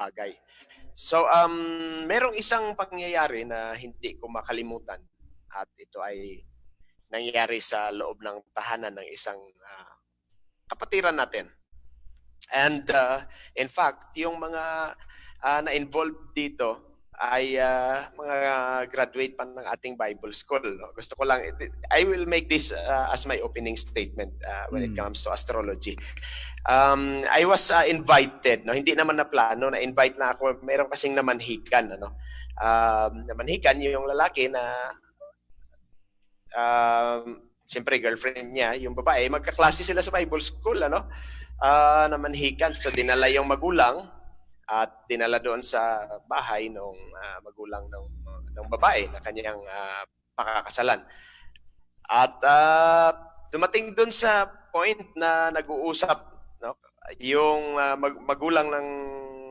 bagay. So, merong isang pangyayari na hindi ko makalimutan at ito ay nangyari sa loob ng tahanan ng isang kapatiran natin. And in fact, yung mga na-involved dito ay mga graduate pa ng ating Bible school. No? Gusto ko lang, I will make this as my opening statement when it comes to astrology. I was invited, no? Hindi naman na plano, na-invite na ako. Meron kasing namanhikan. Ano? Namanhikan yung lalaki na siyempre girlfriend niya, yung babae, magkaklase sila sa Bible school. Ano? Namanhikan. So dinala yung magulang at dinala doon sa bahay ng magulang ng babae na kanyang pakakasalan. At dumating doon sa point na nag-uusap, no, yung magulang ng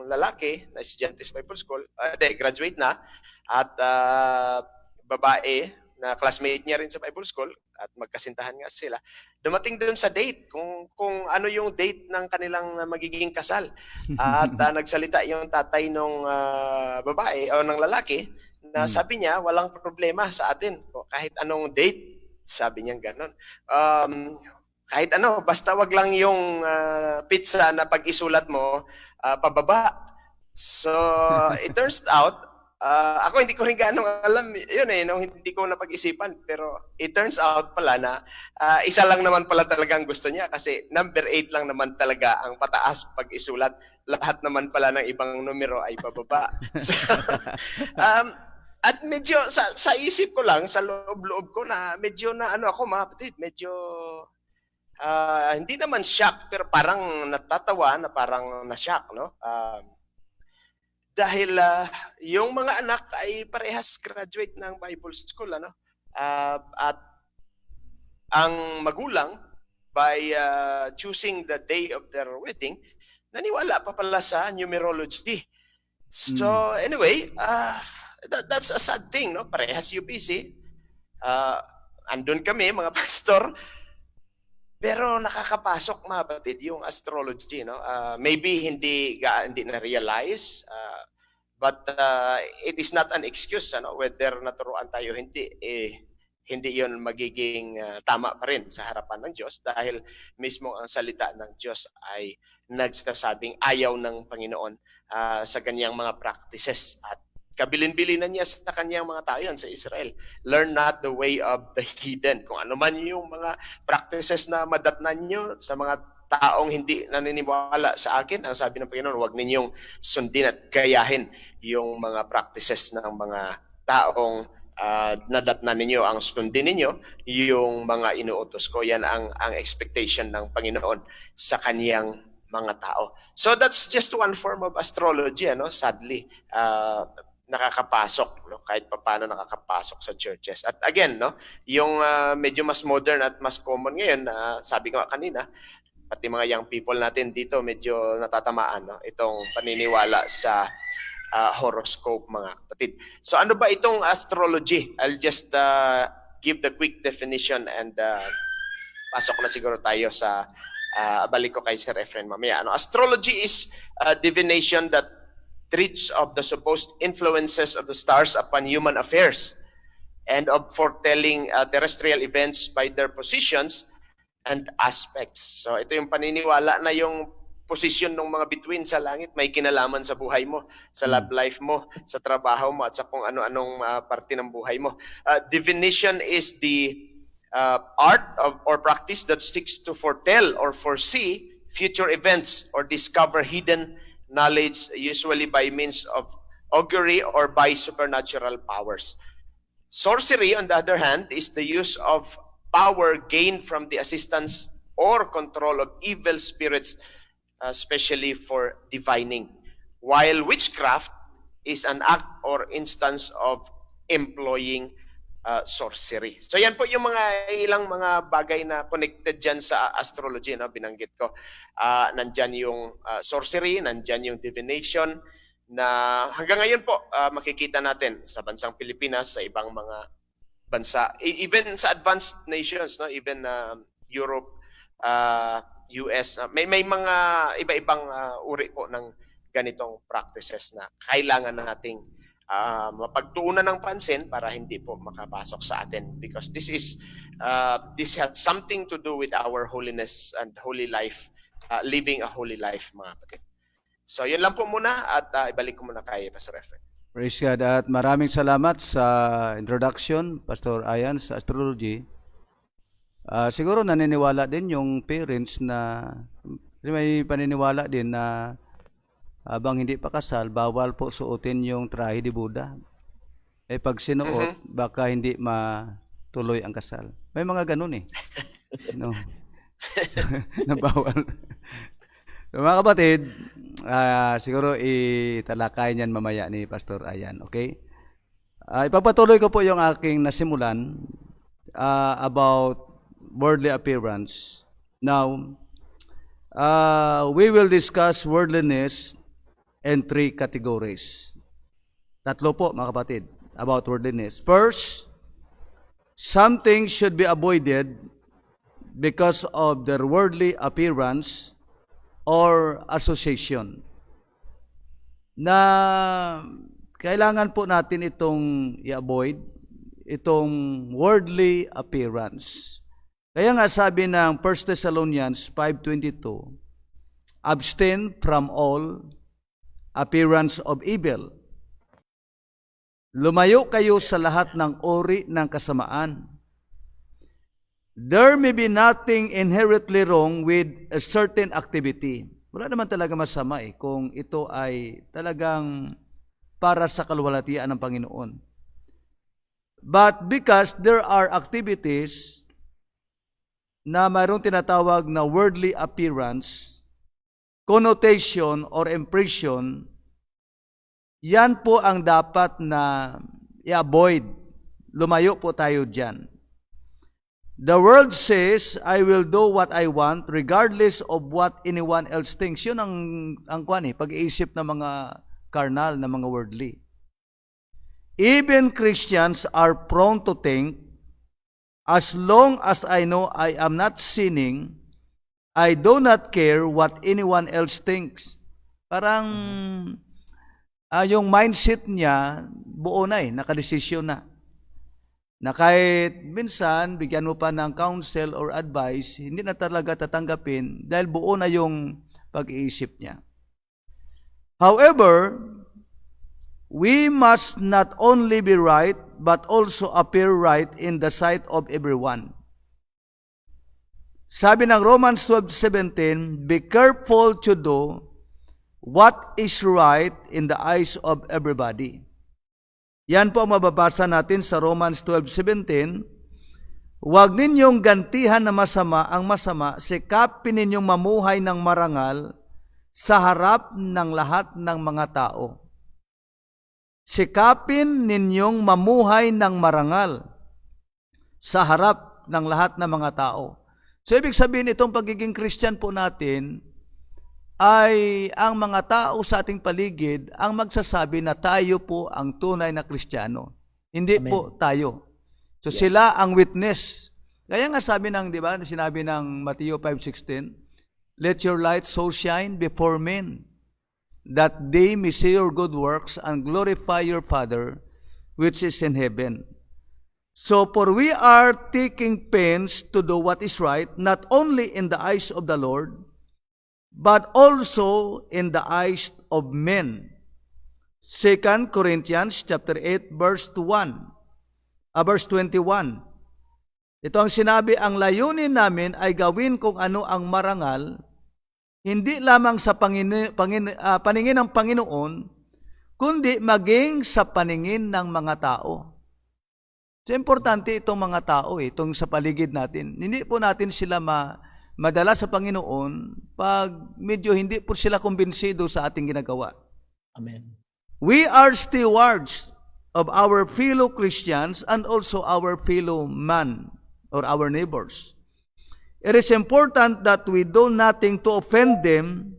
lalaki na estudyante sa Bible School, graduate na, at babae na classmate niya rin sa Bible School at magkasintahan nga sila, dumating doon sa date, kung ano yung date ng kanilang magiging kasal. At nagsalita yung tatay ng babae o ng lalaki na sabi niya, walang problema sa atin. Kahit anong date, sabi niya gano'n. Kahit ano, basta wag lang yung pizza na pag-isulat mo, pababa. So, it turns out, ako hindi ko rin gaano alam yun nung hindi ko napag-isipan, pero it turns out pala na isa lang naman pala talagang gusto niya kasi number 8 lang naman talaga ang pataas pag isulat, lahat naman pala ng ibang numero ay pababa. So, at medyo sa isip ko lang, sa loob-loob ko na medyo na ano ako mga kapatid, medyo hindi naman shock pero parang natatawa na parang na-shock, no? Dahil yung mga anak ay parehas graduate ng Bible School, ano? At ang magulang, by choosing the day of their wedding, naniwala pa pala sa numerology. So anyway, that's a sad thing, no? Parehas UPC. Andun kami, mga pastor, pero nakakapasok mga batid yung astrology, no? Maybe hindi na-realize, but it is not an excuse, ano? Whether naturuan tayo hindi, hindi yun magiging tama pa rin sa harapan ng Diyos dahil mismo ang salita ng Diyos ay nagsasabing ayaw ng Panginoon sa kanyang mga practices at kabilin-bilinan niya sa kanyang mga tao yan sa Israel. Learn not the way of the heathen. Kung ano man yung mga practices na madatnan nyo sa mga taong hindi naniniwala sa akin, ang sabi ng Panginoon, huwag ninyong sundin at gayahin yung mga practices ng mga taong nadatnan ninyo. Ang sundin ninyo yung mga inuutos ko. Yan ang expectation ng Panginoon sa kanyang mga tao. So that's just one form of astrology, ano? Sadly, nakakapasok, no? Kahit paano nakakapasok sa churches. At again, no, yung medyo mas modern at mas common ngayon, sabi ko kanina, pati mga young people natin dito medyo natatamaan, no? Itong paniniwala sa horoscope, mga kapatid. So ano ba itong astrology? I'll just give the quick definition and pasok na siguro tayo sa balik ko kay Sir Efren mamaya. Astrology is divination that treats of the supposed influences of the stars upon human affairs and of foretelling terrestrial events by their positions and aspects. So ito yung paniniwala na yung posisyon ng mga bituin sa langit may kinalaman sa buhay mo, sa love life mo, sa trabaho mo, at sa kung ano-anong parte ng buhay mo. Divination is the art or practice that seeks to foretell or foresee future events or discover hidden knowledge, usually by means of augury or by supernatural powers. Sorcery, on the other hand, is the use of power gained from the assistance or control of evil spirits, especially for divining. While witchcraft is an act or instance of employing sorcery. So yan po yung mga ilang mga bagay na connected dyan sa astrology, no? Binanggit ko. Nandyan yung sorcery, nandyan yung divination, na hanggang ngayon po makikita natin sa bansang Pilipinas, sa ibang mga bansa, even sa advanced nations, no? Even Europe, US, may mga iba-ibang uri po ng ganitong practices na kailangan nating mapagtuunan ng pansin para hindi po makapasok sa atin, because this has something to do with our holiness and holy life, living a holy life, mga kapatid. So yun lang po muna, at ibalik ko muna kay Pastor Efren. Praise God, at maraming salamat sa introduction, Pastor Ayan, sa astrology. Siguro naniniwala din yung parents na may paniniwala din na habang hindi pa kasal, bawal po suotin yung trahe di Buddha. Pag sinuot, baka hindi matuloy ang kasal. May mga ganun eh. No? Na bawal. So, mga kapatid, siguro italakay niyan mamaya ni Pastor Ayan, okay? Ipagpatuloy ko po yung aking nasimulan about worldly appearance. Now, we will discuss worldliness in 3 categories. Tatlo po, mga kapatid, about worldliness. First, something should be avoided because of their worldly appearance or association. Na kailangan po natin itong i-avoid, itong worldly appearance. Kaya nga sabi ng 1 Thessalonians 5:22, abstain from all appearance of evil. Lumayo kayo sa lahat ng uri ng kasamaan. There may be nothing inherently wrong with a certain activity. Wala naman talaga masama kung ito ay talagang para sa kalwalhatian ng Panginoon. But because there are activities na mayroong tinatawag na worldly appearance, connotation or impression, yan po ang dapat na i-avoid. Lumayo po tayo dyan. The world says, I will do what I want regardless of what anyone else thinks. Yun ang pag-iisip ng mga carnal, ng mga worldly. Even Christians are prone to think, as long as I know I am not sinning, I do not care what anyone else thinks. Parang yung mindset niya, buo na nakadesisyon na. Na kahit minsan, bigyan mo pa ng counsel or advice, hindi na talaga tatanggapin dahil buo na yung pag-iisip niya. However, we must not only be right, but also appear right in the sight of everyone. Sabi ng Romans 12:17, be careful to do what is right in the eyes of everybody. Yan po ang mababasa natin sa Romans 12:17. Huwag ninyong gantihan na masama ang masama, sikapin ninyong mamuhay ng marangal sa harap ng lahat ng mga tao. Sikapin ninyong mamuhay ng marangal sa harap ng lahat ng mga tao. So, ibig sabihin itong pagiging Christian po natin ay ang mga tao sa ating paligid ang magsasabi na tayo po ang tunay na Kristiyano. Hindi Amen. po tayo. So, Yes. sila ang witness. Kaya nga sabi ng, di ba, sinabi ng Matthew 5:16, "Let your light so shine before men, that they may see your good works and glorify your Father which is in heaven." So, for we are taking pains to do what is right, not only in the eyes of the Lord, but also in the eyes of men. 2 Corinthians chapter 8, verse 21. Ito ang sinabi, ang layunin namin ay gawin kung ano ang marangal, hindi lamang sa paningin ng Panginoon, kundi maging sa paningin ng mga tao. So, importante itong mga tao, itong sa paligid natin. Hindi po natin sila madala sa Panginoon pag medyo hindi po sila kumbinsido sa ating ginagawa. Amen. We are stewards of our fellow Christians and also our fellow man or our neighbors. It is important that we do nothing to offend them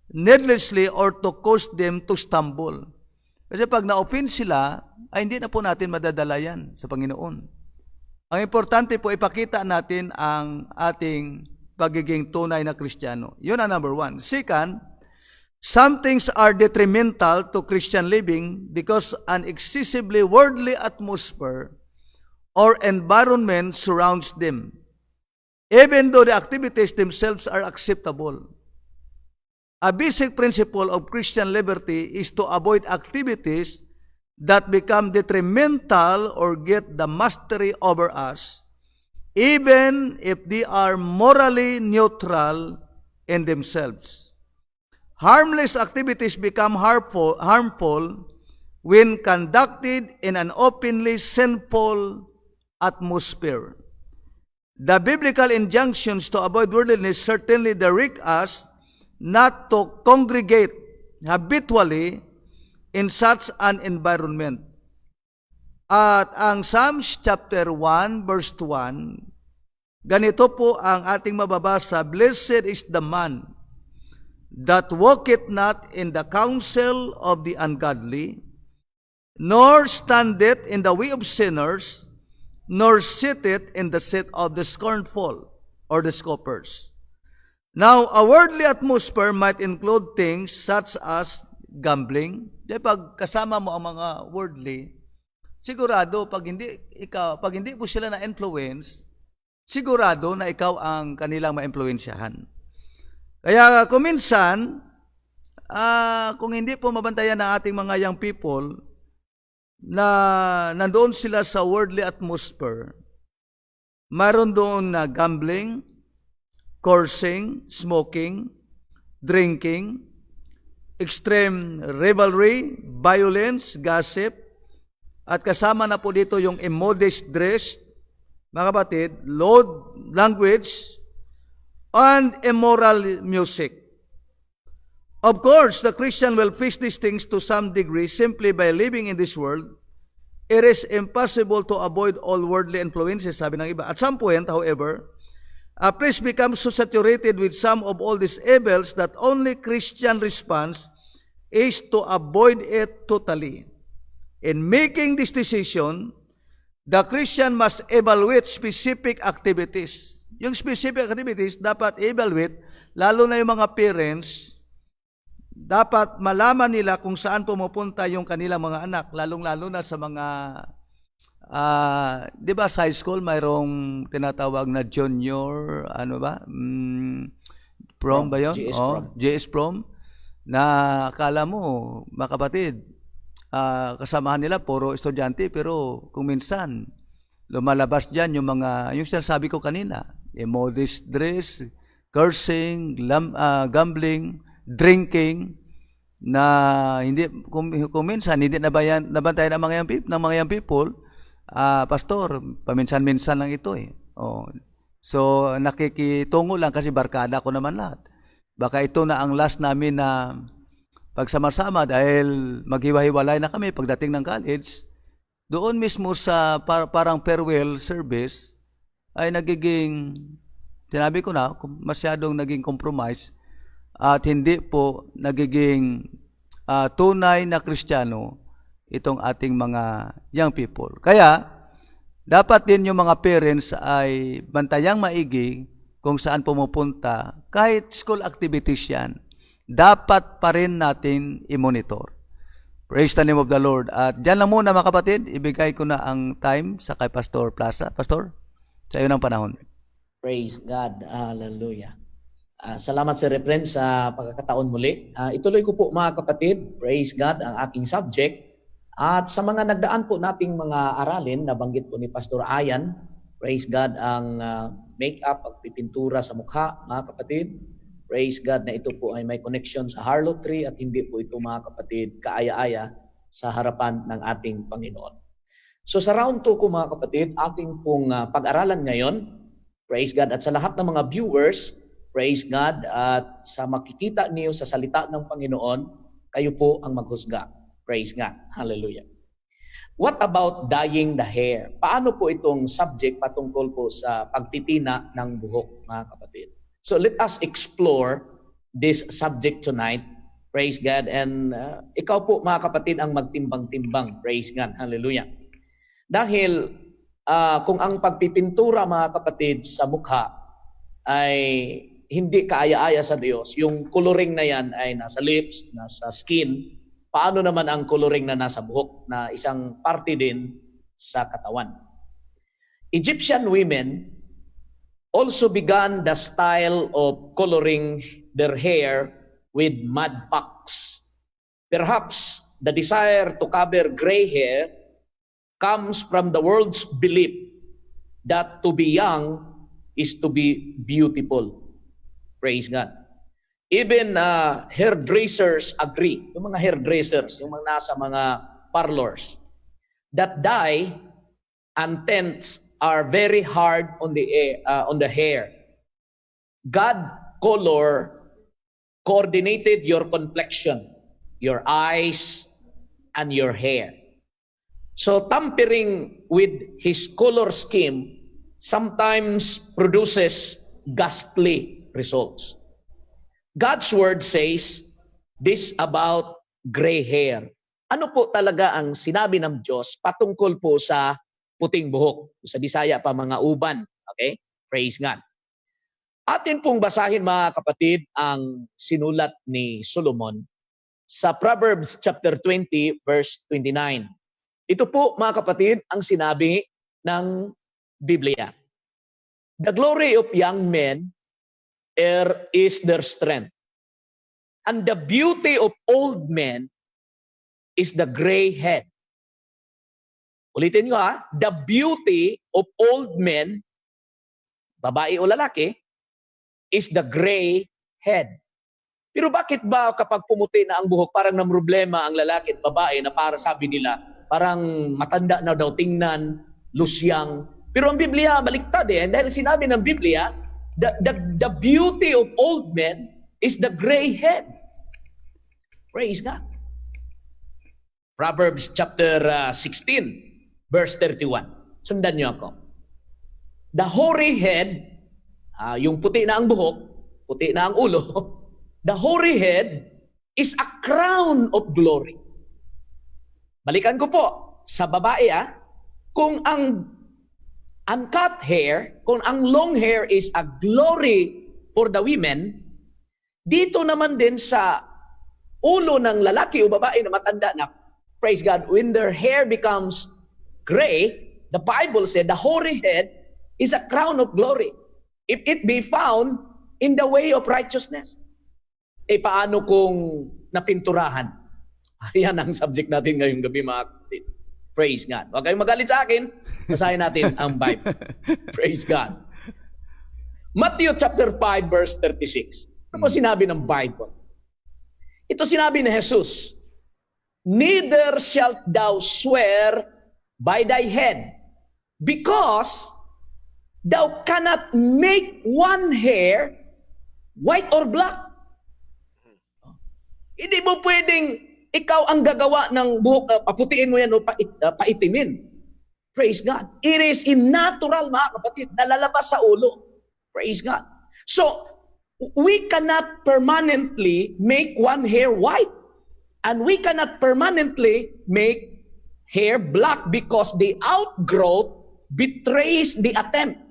needlessly or to cause them to stumble. Kasi pag na-offend sila, ay hindi na po natin madadala yan sa Panginoon. Ang importante po, ipakita natin ang ating pagiging tunay na Kristiyano. Yun ang number one. Second, some things are detrimental to Christian living because an excessively worldly atmosphere or environment surrounds them, even though the activities themselves are acceptable. A basic principle of Christian liberty is to avoid activities that become detrimental or get the mastery over us, even if they are morally neutral in themselves. Harmless activities become harmful when conducted in an openly sinful atmosphere. The biblical injunctions to avoid worldliness certainly direct us not to congregate habitually in such an environment. At ang Psalms chapter 1 verse 1, ganito po ang ating mababasa, "Blessed is the man that walketh not in the counsel of the ungodly, nor standeth in the way of sinners, nor sitteth in the seat of the scornful," or the scoffers. Now, a worldly atmosphere might include things such as gambling. Dahil pag kasama mo ang mga worldly, sigurado pag hindi po sila na-influence, sigurado na ikaw ang kanilang ma-influensyahan. Kaya kung minsan, kung hindi po mabantayan ng ating mga young people na nandoon sila sa worldly atmosphere, mayroon doon na gambling, cursing, smoking, drinking, extreme rivalry, violence, gossip, at kasama na po dito yung immodest dress, mga kapatid, lewd language, and immoral music. Of course, the Christian will face these things to some degree simply by living in this world. It is impossible to avoid all worldly influences, sabi ng iba. At some point, however, please become so saturated with some of all these evils that only Christian response is to avoid it totally. In making this decision, the Christian must evaluate specific activities. Yung specific activities dapat evaluate, lalo na yung mga parents, dapat malaman nila kung saan pumupunta yung kanilang mga anak, lalong-lalo na sa mga, di ba sa high school, mayroong tinatawag na junior, prom ba yun? JS prom. JS prom, na akala mo, mga kapatid, kasamahan nila puro estudyante, pero kung minsan, lumalabas dyan yung sinasabi ko kanina, immodest dress, cursing, gambling, drinking, na hindi, kung minsan, hindi nabantayan ng mga young people, pastor, paminsan-minsan lang ito eh. Oh. So, nakikitungo lang kasi barkada ko naman lahat. Baka ito na ang last namin na pagsama-sama dahil maghiwa-hiwalay na kami pagdating ng college. Doon mismo sa parang farewell service ay nagiging sinabi ko na, kung masyadong naging compromise at hindi po nagiging tunay na Kristiyano itong ating mga young people. Kaya, dapat din yung mga parents ay bantayang maigi kung saan pumupunta, kahit school activities yan, dapat pa rin natin i-monitor. Praise the name of the Lord. At dyan lang muna mga kapatid, ibigay ko na ang time sa kay Pastor Plaza. Pastor, sa iyo ng panahon. Praise God. Hallelujah. Salamat Sir Reverend sa pagkakataon muli. Ituloy ko po mga kapatid, praise God, ang aking subject. At sa mga nagdaan po nating mga aralin, nabanggit po ni Pastor Ayan, praise God, ang make-up, pagpipintura sa mukha, mga kapatid. Praise God na ito po ay may connection sa harlotry at hindi po ito mga kapatid kaaya-aya sa harapan ng ating Panginoon. So sa round 2 ko mga kapatid, ating pong pag-aralan ngayon, praise God, at sa lahat ng mga viewers, praise God, at sa makikita niyo sa salita ng Panginoon, kayo po ang maghusga. Praise God. Hallelujah. What about dyeing the hair? Paano po itong subject patungkol po sa pagtitina ng buhok, mga kapatid? So let us explore this subject tonight. Praise God. And ikaw po, mga kapatid, ang magtimbang-timbang. Praise God. Hallelujah. Dahil kung ang pagpipintura, mga kapatid, sa mukha ay hindi kaaya-aya sa Diyos, yung coloring na yan ay nasa lips, nasa skin, paano naman ang coloring na nasa buhok na isang parte din sa katawan? Egyptian women also began the style of coloring their hair with mud packs. Perhaps the desire to cover gray hair comes from the world's belief that to be young is to be beautiful. Praise God. Even hairdressers agree, yung mga hairdressers, yung mga nasa mga parlors, that dye and tints are very hard on the hair. God color coordinated your complexion, your eyes, and your hair. So tampering with his color scheme sometimes produces ghastly results. God's word says this about gray hair. Ano po talaga ang sinabi ng Diyos patungkol po sa puting buhok? Sa Bisaya pa, mga uban. Okay? Praise God. Atin pong basahin mga kapatid ang sinulat ni Solomon sa Proverbs chapter 20 verse 29. Ito po mga kapatid ang sinabi ng Biblia. The glory of young men is their strength. And the beauty of old men is the gray head. Ulitin nyo ha, the beauty of old men, babae o lalaki, is the gray head. Pero bakit ba kapag pumuti na ang buhok, parang namroblema ang lalaki at babae na para sabi nila, parang matanda na daw tingnan, lusyang. Pero ang Biblia, baliktad dahil sinabi ng Biblia, the beauty of old men is the gray head. Praise God. Proverbs chapter 16, verse 31. Sundan niyo ako. The hoary head, yung puti na ang buhok, puti na ang ulo, the hoary head is a crown of glory. Balikan ko po, sa babae kung ang uncut hair, kung ang long hair is a glory for the women, dito naman din sa ulo ng lalaki o babae na matanda na, praise God, when their hair becomes gray, the Bible said the hoary head is a crown of glory. If it be found in the way of righteousness. Paano kung napinturahan? Ayan ang subject natin ngayong gabi mga kapatid. Praise God. Huwag kayong magalit sa akin. Basahin natin ang Bible. Praise God. Matthew chapter 5 verse 36. Ano po sinabi ng Bible? Ito sinabi ni Jesus, neither shalt thou swear by thy head, because thou cannot make one hair white or black. Hindi mo pwedeng ikaw ang gagawa ng buhok, paputiin mo yan o paitimin. Praise God. It is in natural, mga kapatid, nalalabas sa ulo. Praise God. So, we cannot permanently make one hair white. And we cannot permanently make hair black because the outgrowth betrays the attempt.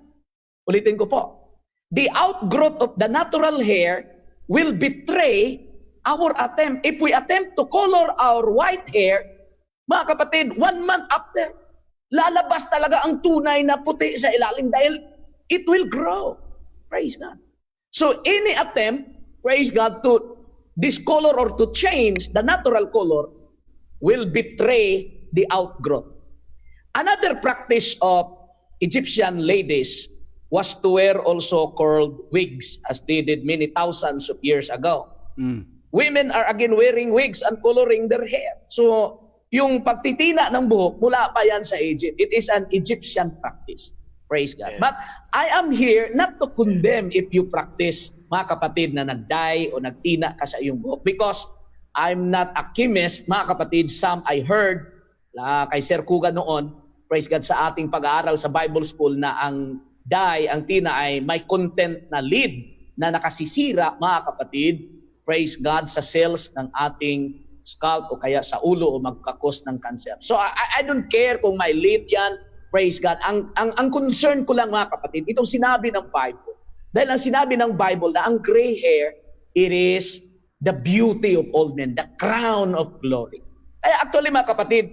Ulitin ko po. The outgrowth of the natural hair will betray our attempt. If we attempt to color our white hair, mga kapatid, 1 month after, lalabas talaga ang tunay na puti sa ilalim dahil it will grow. Praise God. So any attempt, praise God, to discolor or to change the natural color will betray the outgrowth. Another practice of Egyptian ladies was to wear also curled wigs as they did many thousands of years ago. Women are again wearing wigs and coloring their hair. So, yung pagtitina ng buhok, mula pa yan sa Egypt. It is an Egyptian practice. Praise God. But I am here not to condemn if you practice, mga kapatid, na nag-dye o nagtina ka sa iyong buhok. Because I'm not a chemist, mga kapatid. Some I heard kay Sir Kuga noon, praise God, sa ating pag-aaral sa Bible School na ang dye, ang tina ay may content na lead na nakasisira, mga kapatid, praise God, sa cells ng ating scalp o kaya sa ulo o magkakos ng cancer. So I don't care kung may lead yan, praise God. Ang concern ko lang, mga kapatid, itong sinabi ng Bible. Dahil ang sinabi ng Bible na ang gray hair, it is the beauty of old men, the crown of glory. Kaya actually, mga kapatid,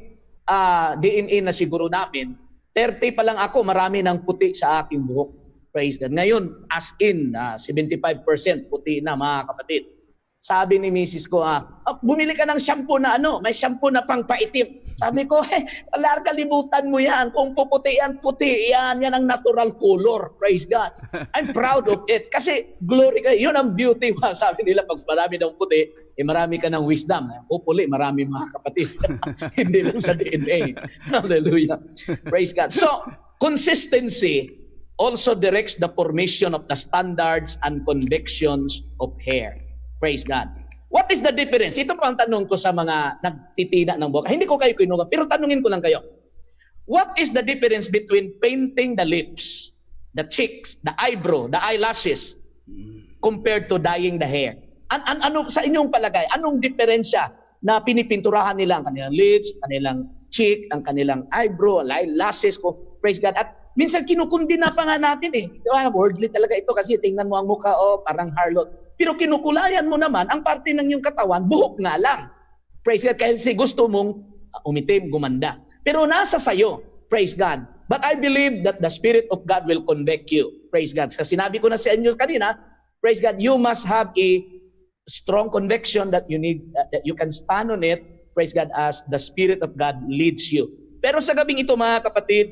DNA na siguro namin, 30 pa lang ako, marami ng puti sa aking buhok. Praise God. Ngayon, as in, 75% puti na, mga kapatid. Sabi ni Mrs. ko, bumili ka ng shampoo na may shampoo na pang paitim. Sabi ko, wala, kalimutan mo yan. Kung puputi yan, puti yan. Yan ang natural color. Praise God. I'm proud of it. Kasi glory ka. Yun ang beauty. Sabi nila, pag marami ng puti, marami ka ng wisdom. Hopefully, marami, mga kapatid. Hindi lang sa DNA. Hallelujah. Praise God. So, consistency also directs the formation of the standards and convictions of hair. Praise God. What is the difference? Ito po ang tanong ko sa mga nagtitina ng buhok. Hindi ko kayo kinuha, pero tanungin ko lang kayo. What is the difference between painting the lips, the cheeks, the eyebrow, the eyelashes, compared to dyeing the hair? Ano sa inyong palagay? Anong diferensya na pinipinturahan nila ang kanilang lips, kanilang cheek, ang kanilang eyebrow, eyelashes ko? Praise God. At minsan kinukundina pa nga natin Wordly talaga ito kasi tingnan mo ang mukha, parang harlot. Pero kinukulayan mo naman, ang parte ng iyong katawan, buhok nga lang. Praise God. Kasi gusto mong umitim, gumanda. Pero nasa sayo. Praise God. But I believe that the Spirit of God will convict you. Praise God. Kasi sinabi ko na sa inyo kanina, praise God, you must have a strong conviction that you need, that you can stand on it, praise God, as the Spirit of God leads you. Pero sa gabing ito, mga kapatid,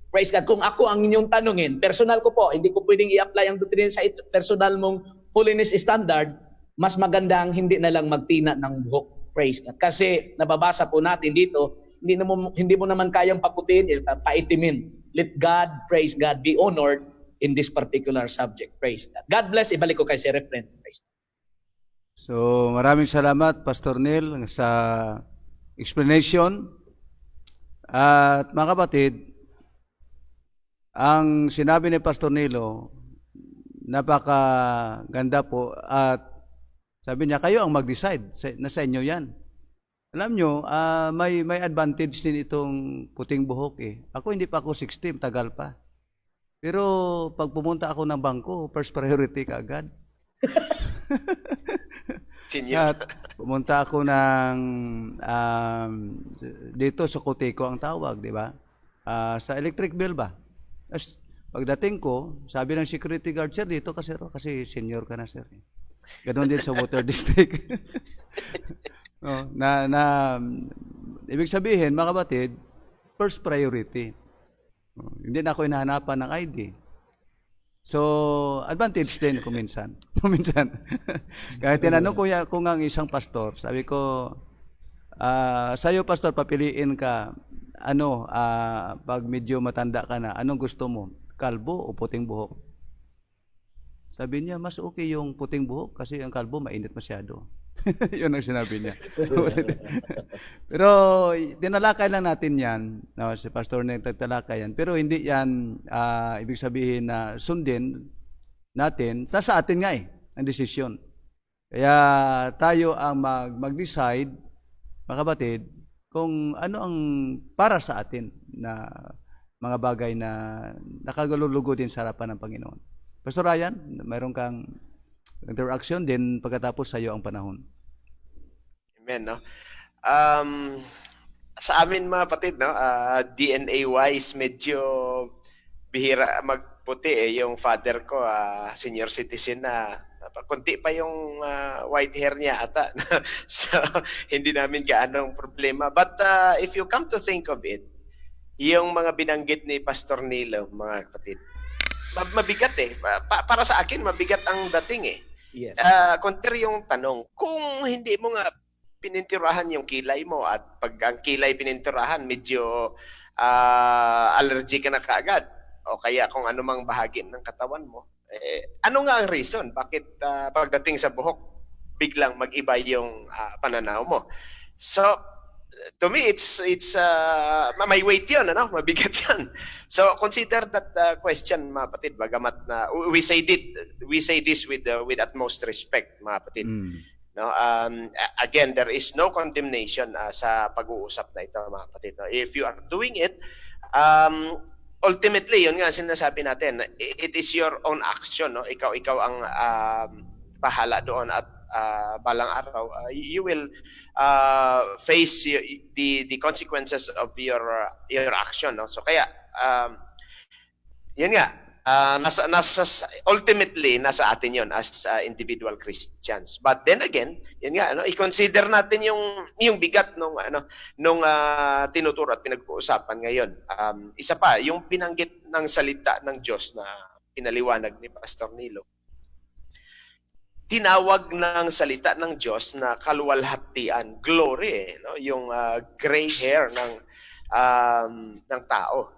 praise God, kung ako ang inyong tanungin, personal ko po, hindi ko pwedeng i-apply ang doctrine sa personal mong holiness standard, mas magandang hindi na lang magtina ng buhok. Praise God. Kasi nababasa po natin dito, hindi mo naman kayang paputin, paitimin. Let God, praise God, be honored in this particular subject. Praise God. God bless. Ibalik ko kay Sir Efren. Praise God. So, maraming salamat, Pastor Neil, sa explanation. At mga kapatid, ang sinabi ni Pastor Nilo, napakaganda po, at sabi niya, kayo ang mag-decide, nasa inyo yan. Alam nyo, may advantage din itong puting buhok Ako hindi pa ako 60, tagal pa. Pero pag pumunta ako ng bangko, first priority ka agad. Senior. At pumunta ako ng dito sa Coteco ang tawag, di ba? Sa electric bill ba? As pagdating ko, sabi ng security guard, sir, dito ka, sir, kasi senior ka na, sir. Ganon din sa water district. Ibig sabihin, mga kapatid, first priority. Hindi na ako hinahanapan ng ID. So, advantage din kung minsan. Kaya tinanong ko kung ang isang pastor, sabi ko, sa'yo, pastor, papiliin ka, pag medyo matanda ka na, anong gusto mo? Kalbo o puting buhok? Sabi niya, mas okay yung puting buhok kasi ang kalbo mainit masyado. Yun ang sinabi niya. Pero tinalakay lang natin yan. Si Pastor na nagtalakay yan. Pero hindi yan ibig sabihin na sundin natin, sa atin nga ang desisyon. Kaya tayo ang mag-decide, mga kapatid, kung ano ang para sa atin na mga bagay na nakagalulugo din sa harapan ng Panginoon. Pastor Ryan, mayroon kang interaction din pagkatapos sa iyo ang panahon. Amen, no? Sa amin mga kapatid, no, DNA-wise, medyo bihira magputi yung father ko, senior citizen na. Kunti pa yung white hair niya ata. So, hindi namin gaanong problema. But if you come to think of it, yung mga binanggit ni Pastor Nilo, mga kapatid, mabigat para sa akin, mabigat ang dating Yes. Kontrary yung tanong, kung hindi mo nga pininturahan yung kilay mo at pag ang kilay pininturahan, medyo allergic ka na kaagad o kaya kung anumang bahagi ng katawan mo, ano nga ang reason? Bakit pagdating sa buhok, biglang mag-iba yung pananaw mo? So, to me, it's may weight yun, ano? Mabigat yan. So, consider that question, mga kapatid, bagamat na we say this with utmost respect, mga kapatid. No, again, there is no condemnation sa pag-uusap na ito, mga kapatid. No? If you are doing it, ultimately, yun nga sinasabi natin, it is your own action. No? Ikaw ang pahala doon at balang araw, you will face the consequences of your action. No? So kaya, yun nga, ultimately, nasa atin yun as individual Christians. But then again, yun nga, ano, i-consider natin yung bigat nung tinuturo at pinag-uusapan ngayon. Isa pa, yung binanggit ng salita ng Diyos na pinaliwanag ni Pastor Nilo. Tinawag ng salita ng Diyos na kaluwalhatian, glory, no? Yung gray hair ng tao.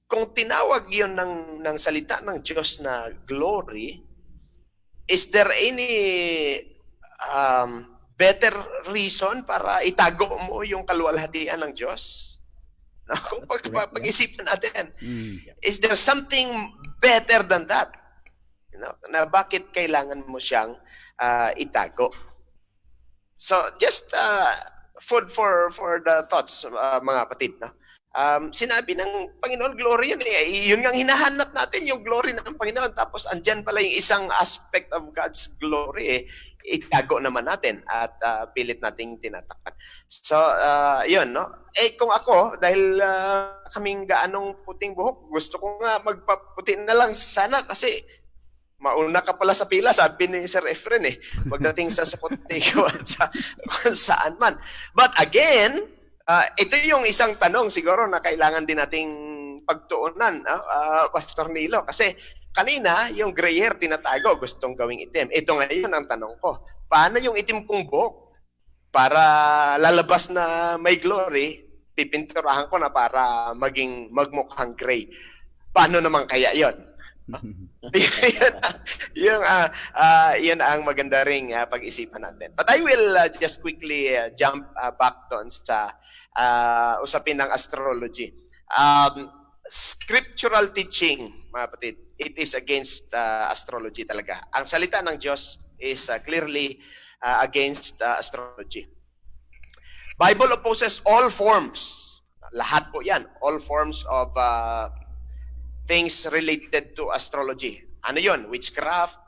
Kung tinawag yun ng salita ng Diyos na glory, is there any better reason para itago mo yung kaluwalhatian ng Diyos? No? Kung pag-isipan natin, is there something better than that? You know, na bakit kailangan mo siyang itago? So just food for the thoughts, mga kapatid, no? Sinabi ng Panginoon, glory yan yun nga hinahanap natin, yung glory ng Panginoon. Tapos andyan pala yung isang aspect of God's glory, itago naman natin at pilit nating tinatakpan. So, yun, no? Kung ako, dahil kaming gaanong puting buhok, gusto ko nga magpaputi na lang sana kasi mauna ka pala sa pila, sabi ni Sir Efren pagdating sa Sokoteo at kung saan man. But again, ito yung isang tanong siguro na kailangan din nating pagtuunan, Pastor Nilo. Kasi kanina, yung gray hair tinatago, gustong gawing itim. Ito ngayon ang tanong ko, paano yung itim kong buhok? Para lalabas na may glory, pipinturahan ko na para magmukhang gray. Paano naman kaya yon? Yun ang maganda ring pag-isipan natin. But I will just quickly jump back doon sa usapin ng astrology. Scriptural teaching, mga kapatid, it is against astrology talaga. Ang salita ng Diyos is clearly against astrology. Bible opposes all forms. Lahat po yan. All forms of things related to astrology. Ano yun? Witchcraft,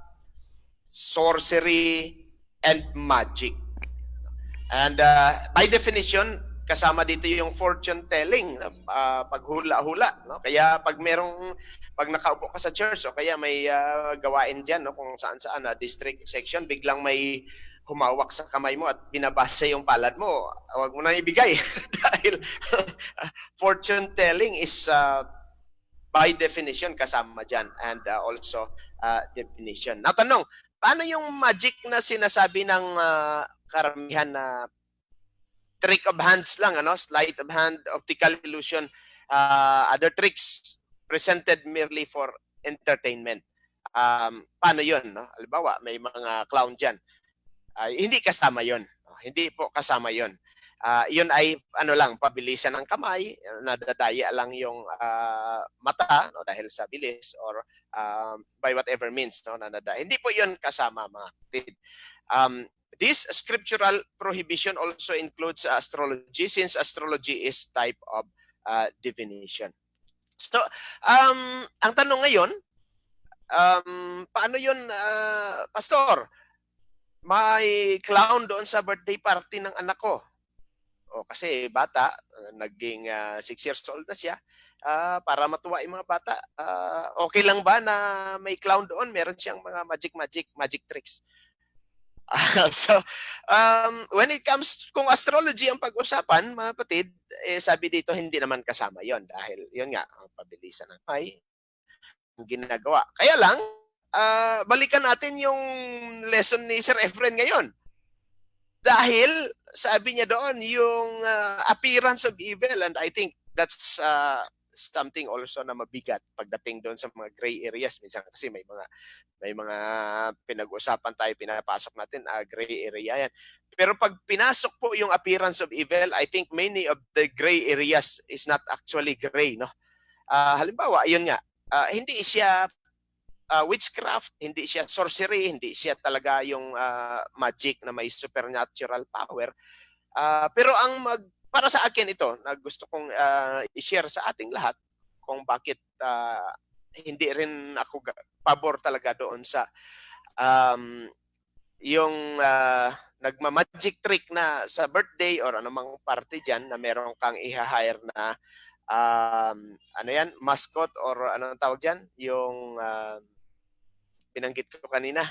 sorcery, and magic. And by definition, kasama dito yung fortune telling, paghula-hula. No? Kaya pag nakaupo ka sa church o kaya may gawain dyan, no? Kung saan-saan, district section, biglang may humawak sa kamay mo at binabasa yung palad mo, huwag mo na ibigay. Dahil fortune telling is by definition kasama dyan and also definition. Now tanong, paano yung magic na sinasabi ng karamihan na trick of hands lang, sleight of hand, optical illusion, other tricks presented merely for entertainment? Paano yun? No? Halimbawa, may mga clown dyan. Hindi kasama yun. Hindi po kasama yun. Yun ay pabilisan ng kamay, nadadaya lang yung mata dahil sa bilis or by whatever means, no, na nada. Hindi po 'yon kasama, mga kapatid. This scriptural prohibition also includes astrology, since astrology is type of divination. So, ang tanong ngayon, paano 'yon, Pastor? May clown doon sa birthday party ng anak ko. O kasi bata, naging 6 years old na siya. Para matuwa yung mga bata, okay lang ba na may clown doon? Meron siyang mga magic tricks. So, when it comes, kung astrology ang pag-usapan, mga kapatid, sabi dito, hindi naman kasama yon dahil yun nga, ang pabilisan ng may ginagawa. Kaya lang, balikan natin yung lesson ni Sir Efren ngayon. Dahil, sabi niya doon, yung appearance of evil, and I think that's something also na mabigat pagdating doon sa mga gray areas. Minsan kasi may mga pinag-usapan tayo, pinapasok natin, gray area yan. Pero pag pinasok po yung appearance of evil, I think many of the gray areas is not actually gray, no? Halimbawa, yun nga, hindi siya witchcraft, hindi siya sorcery, hindi siya talaga yung magic na may supernatural power. Pero para sa akin ito, na gusto kong i-share sa ating lahat kung bakit hindi rin ako pabor talaga doon sa yung nagma-magic trick na sa birthday or anumang party dyan na meron kang i-hire na ano yan, mascot or anong tawag dyan, yung binanggit ko kanina,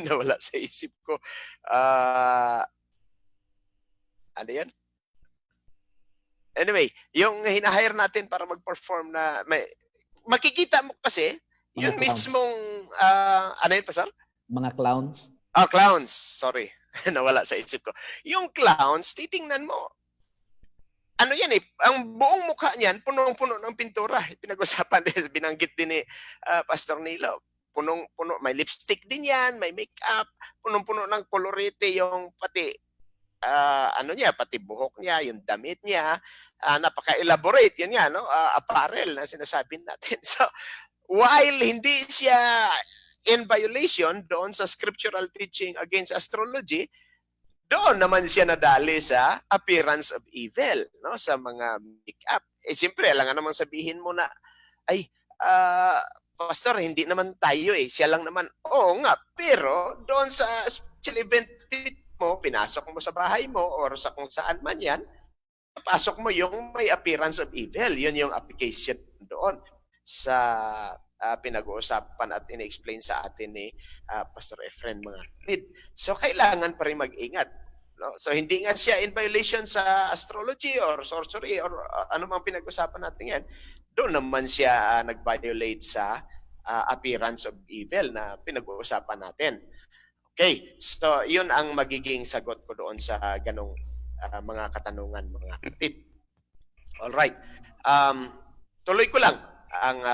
nawala sa isip ko. Ano yan? Anyway, yung hinahire natin para mag-perform na, makikita mo kasi, Mga yung clowns. mismong, ano yun, Pastor? Mga clowns. Clowns. Sorry. Nawala sa isip ko. Yung clowns, titingnan mo, ano yan eh, ang buong mukha niyan, punong-puno ng pintura. Pinag-usapan din, binanggit din ni Pastor Nilo. Punong-puno, may lipstick din yan, may makeup, punong-puno ng kolorete yung pati, ano niya, pati buhok niya, yung damit niya, napaka-elaborate, yun nga, no? Apparel na sinasabi natin. So, while hindi siya in violation doon sa scriptural teaching against astrology, doon naman siya nadali sa appearance of evil, no? Sa mga makeup. Siyempre, alam nga naman sabihin mo na, ay, Pastor, hindi naman tayo eh. Siya lang naman. Oo nga, pero doon sa special event mo, pinasok mo sa bahay mo or sa kung saan man yan, pasok mo yung may appearance of evil. Yun yung application doon sa pinag-uusapan at in-explain sa atin ni Pastor Efren, mga kapatid. So, kailangan pa rin mag-ingat. No? So, hindi nga siya in violation sa astrology or sorcery or ano mang pinag-usapan natin yan. Doon naman siya nag-violate sa appearance of evil na pinag-uusapan natin. Okay, so yun ang magiging sagot ko doon sa ganong mga katanungan, mga kapatid. Alright, tuloy ko lang ang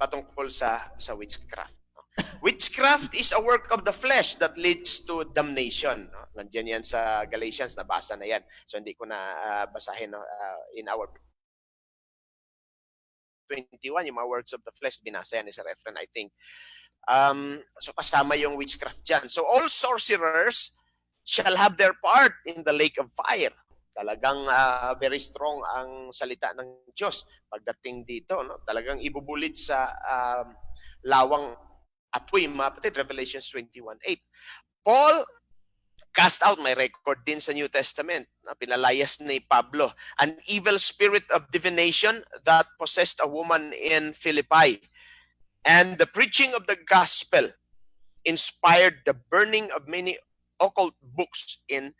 patungkol sa witchcraft. Witchcraft is a work of the flesh that leads to damnation. No? Nandiyan yan sa Galatians, nabasa na yan. So hindi ko na basahin in our 21, yung mga works of the flesh, binasa yan ni Sir Efren, I think. So kasama yung witchcraft dyan. So all sorcerers shall have their part in the lake of fire. Talagang very strong ang salita ng Diyos pagdating dito. No? Talagang ibubulit sa lawang apoy, mga kapatid, Revelations 21:8. Paul cast out, may record din sa New Testament, na pinalayas ni Pablo, an evil spirit of divination that possessed a woman in Philippi. And the preaching of the gospel inspired the burning of many occult books in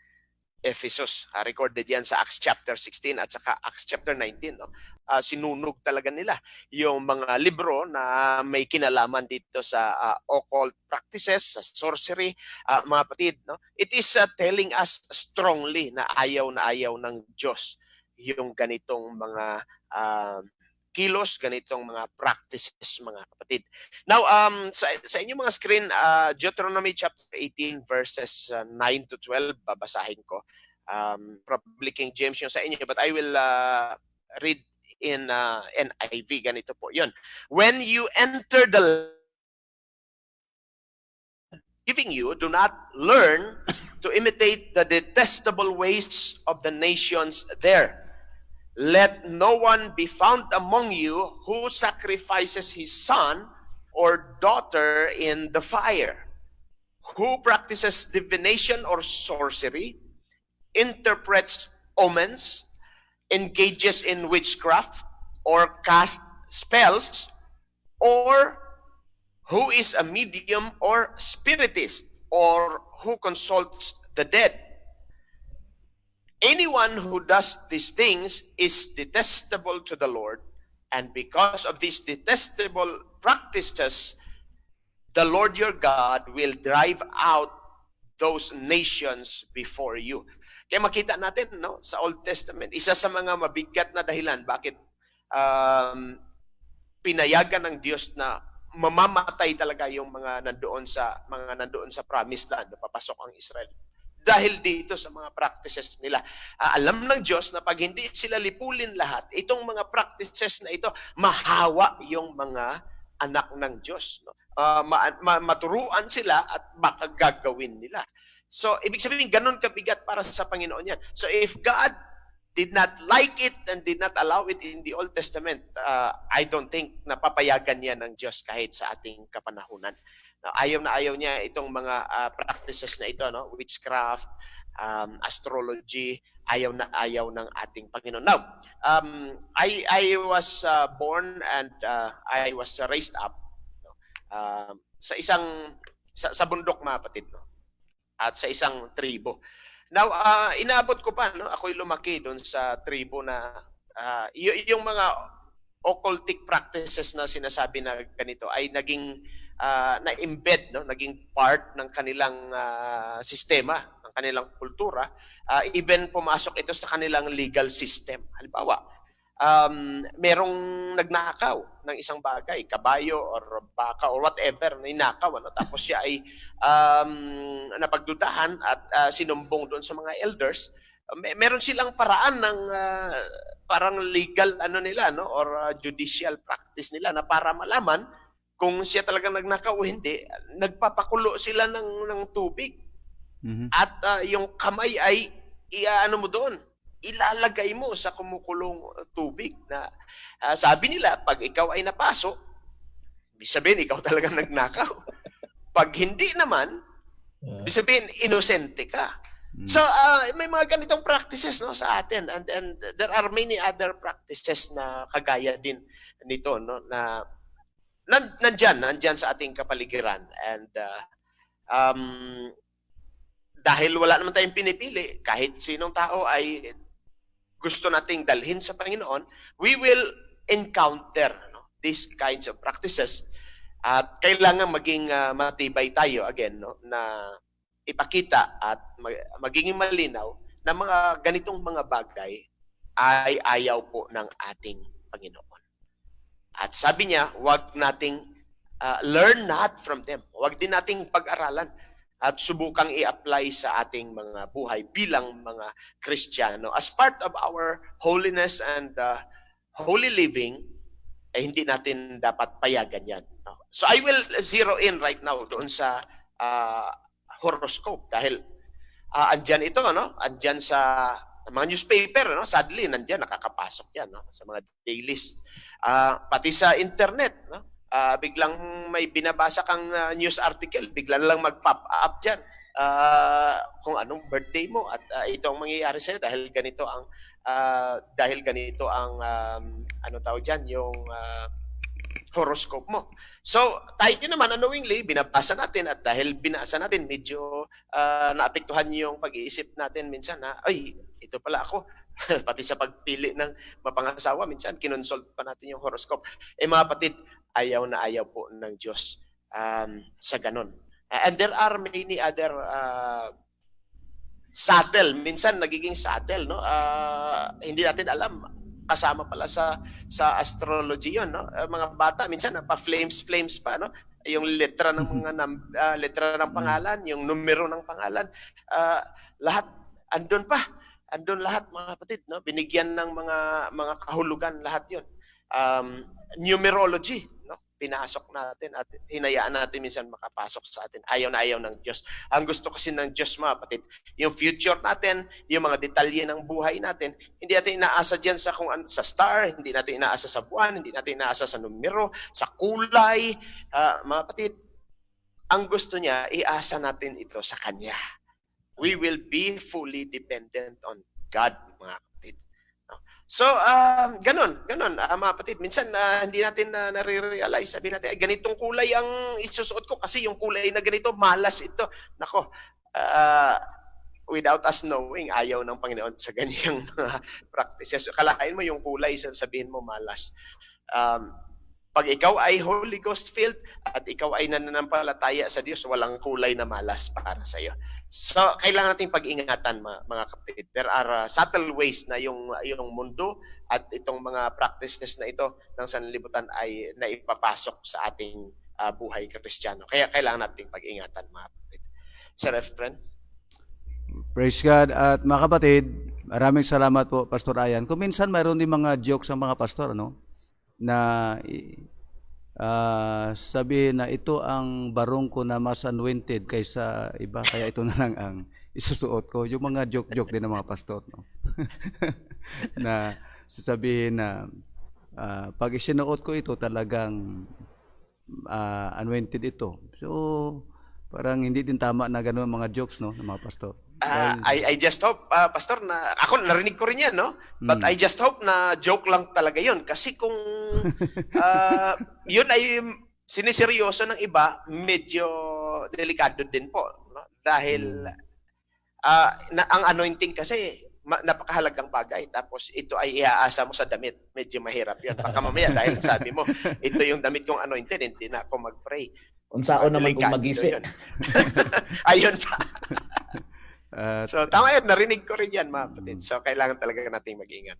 Ephesus. Recorded yan sa Acts chapter 16 at saka Acts chapter 19. No? Sinunog talaga nila yung mga libro na may kinalaman dito sa occult practices, sa sorcery, mga kapatid. No? It is telling us strongly na ayaw ng Diyos yung ganitong mga kilos, ganitong mga practices, mga kapatid. Now, sa inyong mga screen, Deuteronomy chapter 18 verses 9 to 12, babasahin ko. Probably King James yung sa inyo, but I will read in NIV. Ganito po yun. When you enter the giving you, do not learn to imitate the detestable ways of the nations there. Let no one be found among you who sacrifices his son or daughter in the fire, who practices divination or sorcery, interprets omens, engages in witchcraft, or cast spells, or who is a medium or spiritist, or who consults the dead. Anyone who does these things is detestable to the Lord, and because of these detestable practices, the Lord your God will drive out those nations before you. Kaya makita natin, no, sa Old Testament, isa sa mga mabigat na dahilan bakit pinayagan ng Diyos na mamamatay talaga yung mga nandoon sa promised land na papasok ang Israel. Dahil dito sa mga practices nila. Alam ng Diyos na pag hindi sila lipulin lahat, itong mga practices na ito, mahawa yung mga anak ng Diyos. No? Maturuan sila at baka gagawin nila. So, ibig sabihin, ganun kabigat para sa Panginoon yan. So, if God did not like it and did not allow it in the Old Testament, I don't think napapayagan yan ng Diyos kahit sa ating kapanahunan. Ayaw na ayaw niya itong mga practices na ito, no? Witchcraft, astrology, ayaw na ayaw ng ating Panginoon. Now, I was born and I was raised up sa bundok, mga kapatid, no? At sa isang tribo. Now, inaabot ko pa, no? Ako'y lumaki doon sa tribo na yung mga occultic practices na sinasabi na ganito ay naging na-embed, no? Naging part ng kanilang sistema, ng kanilang kultura. Even pumasok ito sa kanilang legal system. Halimbawa, merong nagnakaw ng isang bagay, kabayo or baka or whatever, ninakaw, ano? Tapos siya ay napagdudahan at sinumbong doon sa mga elders. Meron silang paraan ng parang legal nila, no, or judicial practice nila na para malaman kung siya talagang nagnakaw o hindi. Nagpapakulo sila ng tubig. Mhm. At yung kamay ay iaano mo doon, ilalagay mo sa kumukulong tubig na sabi nila pag ikaw ay napasok, ibig sabihin ikaw talagang nagnakaw. Pag hindi naman, ibig sabihin inosente ka. So may mga ganitong practices, no, sa atin, and there are many other practices na kagaya din nito, no, na nandyan sa ating kapaligiran. And dahil wala naman tayong pinipili, kahit sinong tao ay gusto nating dalhin sa Panginoon, we will encounter, no, these kinds of practices. At kailangan maging matibay tayo again, no, na ipakita at magiging malinaw na mga ganitong mga bagay ay ayaw po ng ating Panginoon. At sabi niya, wag nating learn not from them. Wag din nating pag-aralan at subukang i-apply sa ating mga buhay bilang mga Kristiyano. As part of our holiness and holy living, ay hindi natin dapat payagan yan. No? So I will zero in right now doon sa horoscope dahil andyan ito, no? Andyan sa mga newspaper, no? Sadly, nandyan, nakakapasok yan, no? Sa mga dailies. Pati sa internet, no? Biglang may binabasa kang news article, bigla na lang mag-pop up dyan kung anong birthday mo at ito ang mangyayari sa'yo dahil ganito ang ano tawag dyan, yung horoscope mo. So, tayo naman unknowingly, binabasa natin at dahil binasa natin, medyo naapektuhan yung pag-iisip natin minsan na, ay, ito pala ako. Pati sa pagpili ng mapangasawa, minsan kinonsult pa natin yung horoscope. Mga kapatid, ayaw na ayaw po ng Diyos sa ganon. And there are many other subtle, minsan nagiging subtle, no? Hindi natin alam, kasama pala sa astrology yon, no? Mga bata minsan pa-flames pa, no? Yung letra ng mga letra ng pangalan, yung numero ng pangalan, lahat andun lahat, mga kapatid, no? Binigyan ng mga kahulugan lahat yon. Numerology, no? pinasok natin at hinayaan natin minsan makapasok sa atin. Ayaw na ayaw ng Diyos. Ang gusto kasi ng Diyos, mga kapatid, yung future natin, yung mga detalye ng buhay natin, hindi natin inaasa dyan sa, kung sa star, hindi natin inaasa sa buwan, hindi natin inaasa sa numero, sa kulay. Mga kapatid, ang gusto niya, iasa natin ito sa Kanya. We will be fully dependent on God, mga kapatid. So, ganun, mga kapatid. Minsan, hindi natin nare-realize. Sabi natin, ay, ganitong kulay ang isusuot ko kasi yung kulay na ganito, malas ito. Nako, without us knowing, ayaw ng Panginoon sa ganyang practices. Kalain mo yung kulay, sabihin mo malas. Pag ikaw ay Holy Ghost filled at ikaw ay nananampalataya sa Diyos, walang kulay na malas para sa iyo. So, kailangan nating pag-ingatan, mga kapatid. There are subtle ways na yung mundo at itong mga practices na ito ng sanlibutan ay naipapasok sa ating buhay Kristiyano. Kaya kailangan nating pag-ingatan, mga kapatid. Sir Efren? Praise God. At mga kapatid, maraming salamat po, Pastor Ayan. Kung minsan mayroon din mga jokes ang mga pastor, na sabihin na ito ang barong ko na mas anointed kaysa iba, kaya ito na lang ang isusuot ko. Yung mga joke-joke din ng mga pastor, na sasabihin na pag isinuot ko ito talagang anointed ito. So parang hindi din tama na gano'n mga jokes, ng mga pastor. I just hope, Pastor, na ako narinig ko rin yan, But I just hope na joke lang talaga yun. Kasi kung yun ay siniseryoso ng iba, medyo delikado din po. Dahil ang anointing kasi, napakahalagang bagay. Tapos ito ay iaasa mo sa damit. Medyo mahirap yun. Baka mamaya dahil sabi mo, ito yung damit kong anointed, hindi na ako mag-pray. Unsaon naman kung magisi. Ayun pa. So, tama yun. Narinig ko rin yan, mga kapatid. So, kailangan talaga nating mag-ingat.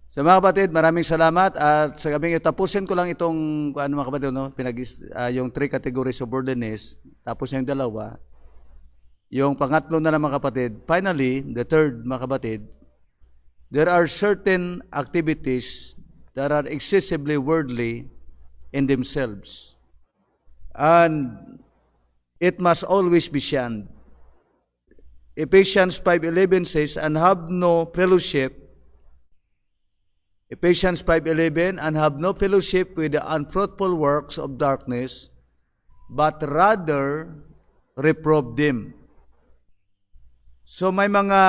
So, mga kapatid, maraming salamat. At sa gabing tapusin ko lang itong, mga kapatid, yung 3 categories of worldliness. Tapos yung 2. Yung pangatlo na mga kapatid. Finally, the third, mga kapatid, there are certain activities that are excessively worldly in themselves. And it must always be shunned. Ephesians 5:11 says, and have no fellowship. Ephesians 5:11, and have no fellowship with the unfruitful works of darkness, but rather reprove them. So may mga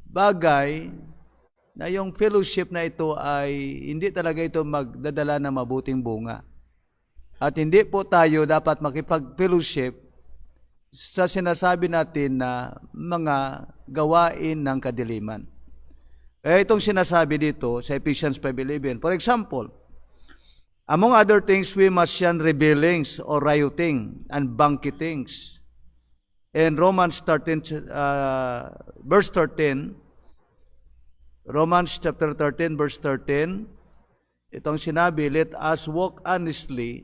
bagay na yung fellowship na ito ay hindi talaga ito magdadala ng mabuting bunga. At hindi po tayo dapat makipag-fellowship sa sinasabi natin na mga gawain ng kadiliman. Itong sinasabi dito sa Ephesians 5:11. For example, among other things, we must shun revelings or rioting and banquetings. In Romans 13, verse 13, Romans chapter 13, verse 13, itong sinabi, let us walk honestly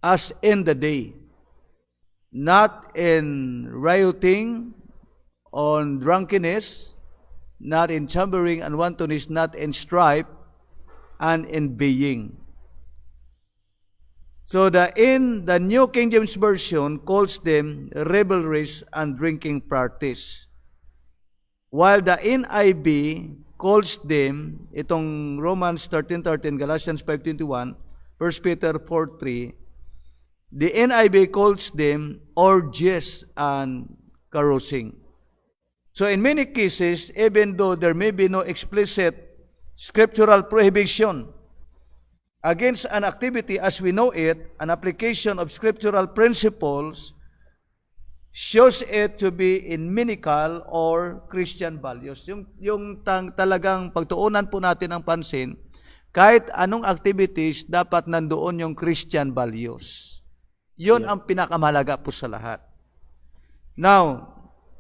as in the day, not in rioting, on drunkenness, not in chambering and wantonness, not in strife and envying. So the New King James Version calls them revelries and drinking parties, while the NIV calls them, itong Romans 13:13, Galatians 5:21, 1 Peter 4:3, the NIV calls them orgies and carousing. So in many cases, even though there may be no explicit scriptural prohibition against an activity as we know it, an application of scriptural principles shows it to be inimical or Christian values. Yung talagang pagtuunan po natin ang pansin, kahit anong activities, dapat nandoon yung Christian values. Yun ang pinakamahalaga po sa lahat. Now,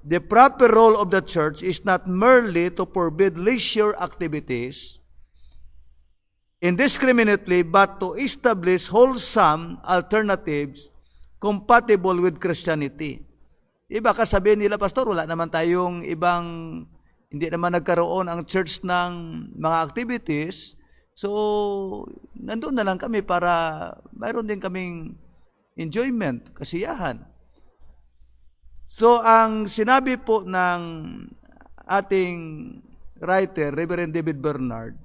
the proper role of the church is not merely to forbid leisure activities indiscriminately, but to establish wholesome alternatives compatible with Christianity. Iba ka sabihin nila, Pastor, wala naman tayong ibang, hindi naman nagkaroon ang church ng mga activities. So, nandun na lang kami para mayroon din kaming enjoyment, kasiyahan. So, ang sinabi po ng ating writer, Reverend David Bernard,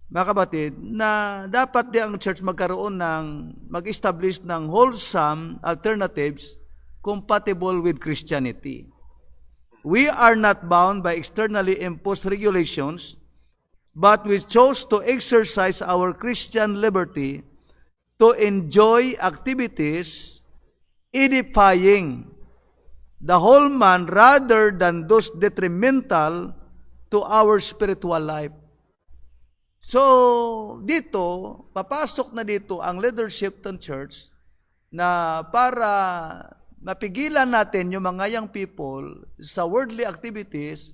mga kapatid, na dapat di ang church mag-establish ng wholesome alternatives compatible with Christianity. We are not bound by externally imposed regulations, but we chose to exercise our Christian liberty to enjoy activities edifying the whole man rather than those detrimental to our spiritual life. So, dito, papasok na dito ang leadership ng church na para mapigilan natin yung mga young people sa worldly activities,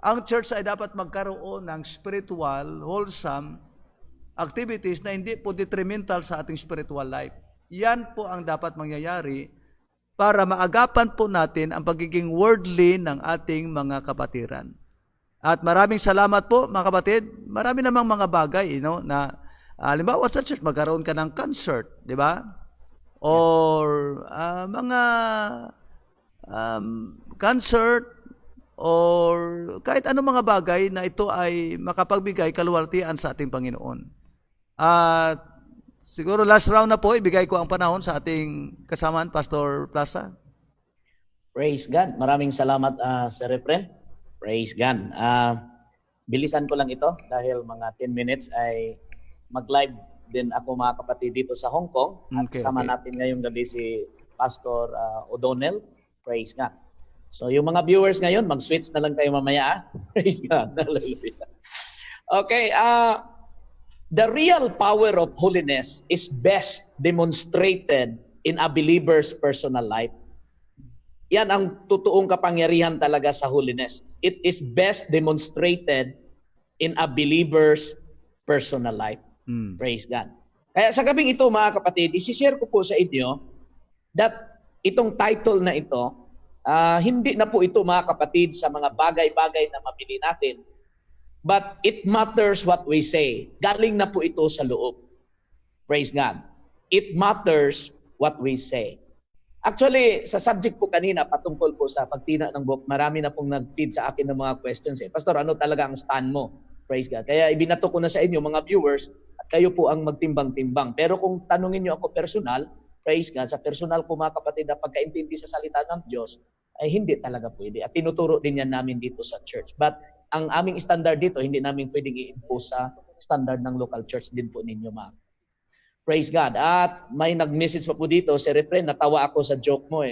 ang church ay dapat magkaroon ng spiritual, wholesome activities na hindi po detrimental sa ating spiritual life. Yan po ang dapat mangyayari para maagapan po natin ang pagiging worldly ng ating mga kapatiran. At maraming salamat po mga kapatid. Marami namang mga bagay, na halimbawa sa church, magkaroon ka ng concert, di ba? Or mga concert, or kahit anong mga bagay na ito ay makapagbigay kaluwalhatian sa ating Panginoon. At siguro last round na po, ibigay ko ang panahon sa ating kasamaan, Pastor Plaza. Praise God. Maraming salamat, Sir Refren. Praise God. Bilisan ko lang ito dahil mga 10 minutes ay mag-live din ako mga kapatid dito sa Hong Kong. At kasama natin ngayong gabi si Pastor O'Donnell. Praise God. So yung mga viewers ngayon, mag-switch na lang kayo mamaya. Praise God. Hallelujah. Okay. The real power of holiness is best demonstrated in a believer's personal life. Yan ang totoong kapangyarihan talaga sa holiness. It is best demonstrated in a believer's personal life. Praise God. Kaya sa gabing ito mga kapatid, isi-share ko po sa inyo that itong title na ito, hindi na po ito mga kapatid sa mga bagay-bagay na mabili natin, but it matters what we say. Galing na po ito sa loob. Praise God. It matters what we say. Actually, sa subject po kanina, patungkol po sa pagtina ng book, marami na pong nag-feed sa akin ng mga questions. Pastor, ano talaga ang stand mo? Praise God. Kaya ibinato ko na sa inyo, mga viewers, at kayo po ang magtimbang-timbang. Pero kung tanungin nyo ako personal, praise God, sa personal po mga kapatid na pagkaintindi sa salita ng Diyos, ay hindi talaga pwede. At tinuturo din yan namin dito sa church. But ang aming standard dito, hindi namin pwedeng i-impose sa standard ng local church din po ninyo, mga. Praise God. At may nag-message pa po dito, Sir Refren, natawa ako sa joke mo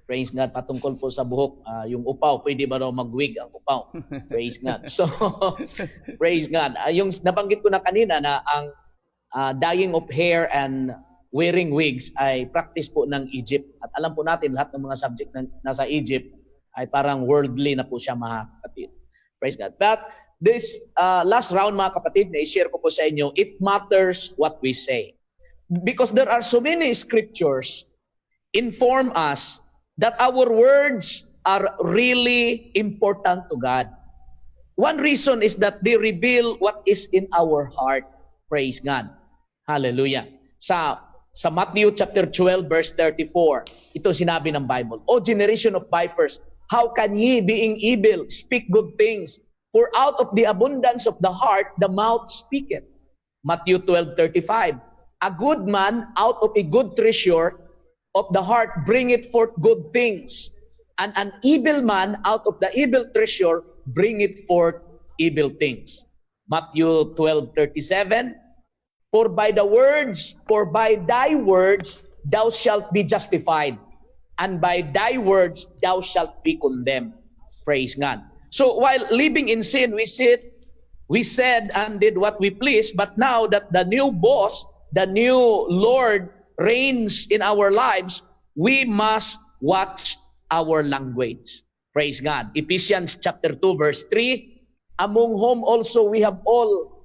Praise God, patungkol po sa buhok, yung upaw, pwede ba daw mag-wig ang upaw? Praise God. So, praise God. Yung nabanggit ko na kanina na ang dyeing of hair and wearing wigs ay practice po ng Egypt. At alam po natin, lahat ng mga subject na nasa Egypt ay parang worldly na po siya, mga kapatid. Praise God. But this last round, mga kapatid, na i-share ko po sa inyo, it matters what we say. Because there are so many scriptures inform us that our words are really important to God. One reason is that they reveal what is in our heart. Praise God. Hallelujah. Sa Matthew chapter 12 verse 34, ito sinabi ng Bible, O generation of vipers, how can ye, being evil, speak good things? For out of the abundance of the heart, the mouth speaketh. Matthew 12:35. A good man out of a good treasure of the heart bringeth forth good things. And an evil man out of the evil treasure bringeth forth evil things. Matthew 12:37. For by thy words thou shalt be justified, and by thy words thou shalt be condemned. Praise God. So while living in sin, we said and did what we please, but now that the new boss, the new Lord reigns in our lives, we must watch our language. Praise God. Ephesians chapter 2 verse 3, among whom also we have all